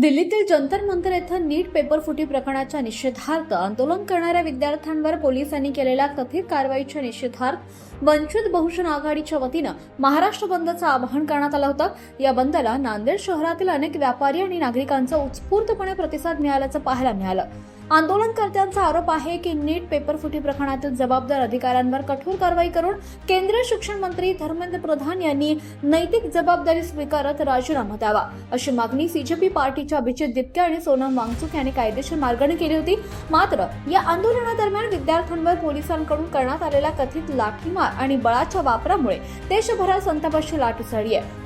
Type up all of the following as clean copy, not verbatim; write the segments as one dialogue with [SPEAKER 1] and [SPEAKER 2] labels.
[SPEAKER 1] दिल्लीतील जंतर मंतर येथे नीट पेपरफुटी प्रकरणाच्या निषेधार्थ आंदोलन करणाऱ्या विद्यार्थ्यांवर पोलिसांनी केलेल्या कथित कारवाईच्या निषेधार्थ वंचित बहुजन आघाडीच्या वतीनं महाराष्ट्र बंदचं आवाहन करण्यात आलं होतं। या बंदला नांदेड शहरातील अनेक व्यापारी आणि नागरिकांचा उत्स्फूर्तपणे प्रतिसाद मिळाल्याचं पाहायला मिळालं। आंदोलनकर्त्यांचा आरोप आहे की नीट पेपरफुटी प्रकरणातील जबाबदार अधिकाऱ्यांवर कठोर कारवाई करून केंद्रीय शिक्षण मंत्री धर्मेंद्र प्रधान यांनी नैतिक जबाबदारी स्वीकारत राजीनामा द्यावा, अशी मागणी सीजेपी पार्टीच्या अभिजित दिपके आणि सोनम वांगचुक यांनी कायदेशीर मार्गाने केली होती। मात्र या आंदोलनादरम्यान विद्यार्थ्यांवर पोलिसांकडून करण्यात आलेल्या कथित लाठीमार आणि बळाच्या वापरामुळे देशभरात संतापाची लाट उसळली आहे।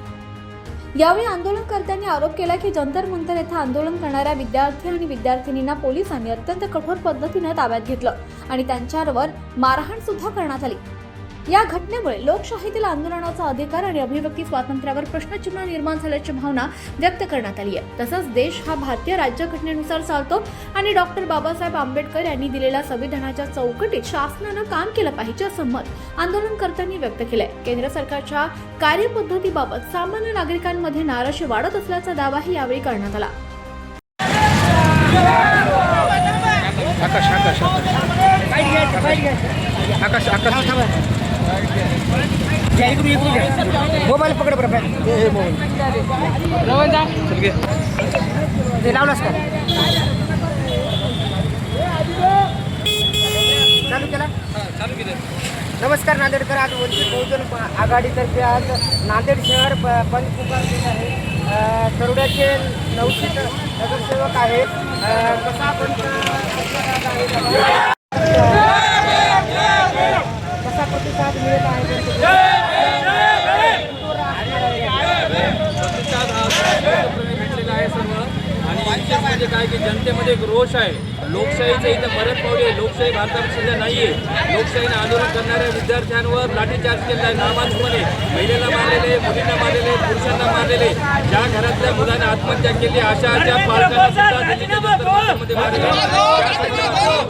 [SPEAKER 1] यावेळी आंदोलनकर्त्यांनी आरोप केला की जंतर मंतर येथे आंदोलन करणाऱ्या विद्यार्थी आणि विद्यार्थिनींना पोलिसांनी अत्यंत कठोर पद्धतीने ताब्यात घेतलं आणि त्यांच्यावर मारहाण सुद्धा करण्यात आली। या घटनेमुळे लोकशाहीतील आंदोलनाचा अधिकार आणि अभिव्यक्ती स्वातंत्र्यावर प्रश्नचिन्ह निर्माण झाल्याची भावना व्यक्त करण्यात आली आहे। तसंच देश हा भारतीय राज्यघटनेनुसार चालतो आणि डॉक्टर बाबासाहेब आंबेडकर यांनी दिलेल्या संविधानाच्या चौकटीत शासनानं काम केलं पाहिजे असं मत आंदोलनकर्त्यांनी व्यक्त केलंय। केंद्र सरकारच्या कार्यपद्धतीबाबत सामान्य नागरिकांमध्ये नाराजी वाढत असल्याचा दावाही यावेळी करण्यात आला।
[SPEAKER 2] मोबाईल पकड बरं ते लावलास का चालू केला? नमस्कार नांदेडकर, आज वंचित बहुजन आघाडीतर्फे आज नांदेड शहर बंद पुकारले आहे। तरुड्याचे 900 नगरसेवक आहेत। कसा प्रतिसाद मिळत आहे?
[SPEAKER 3] म्हणजे काय की जनतेमध्ये एक रोष आहे। लोकशाहीचं इथं मरत पावली आहे। लोकशाही भारतात सध्या नाही आहे। लोकशाहीने आंदोलन करणाऱ्या विद्यार्थ्यांवर लाठीचार्ज केला आहे। नामांतपणे महिलेला मारलेले, मुलींना मारलेले, पुरुषांना मारलेले, ज्या घरातल्या मुलाने आत्महत्या केली अशा त्या पालकांना सुद्धा दिल्लीच्या जंतर-मंतरमध्ये मारले।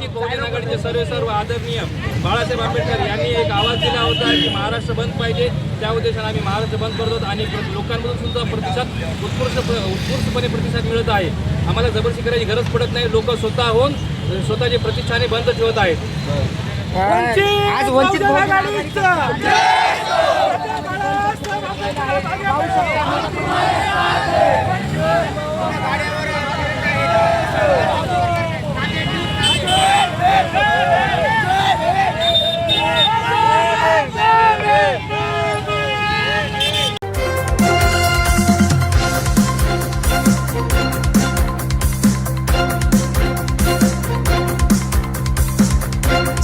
[SPEAKER 3] बहुजन आघाडीचे सर्व आदरणीय बाळासाहेब आंबेडकर यांनी एक आवाज दिला होता की महाराष्ट्र बंद पाहिजे। त्या उद्देशाने आम्ही महाराष्ट्र बंद करतो आणि लोकांमधून सुद्धा प्रतिसाद उत्स्फूर्तपणे प्रतिसाद मिळत आहे। आम्हाला जबरदस्ती करायची गरज पडत नाही। लोक स्वतःहून स्वतःचे प्रतिष्ठाने बंद ठेवत आहेत।
[SPEAKER 2] आज वंचित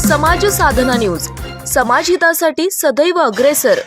[SPEAKER 4] समाज साधना न्यूज, समाजहितासाठी सदैव अग्रेसर।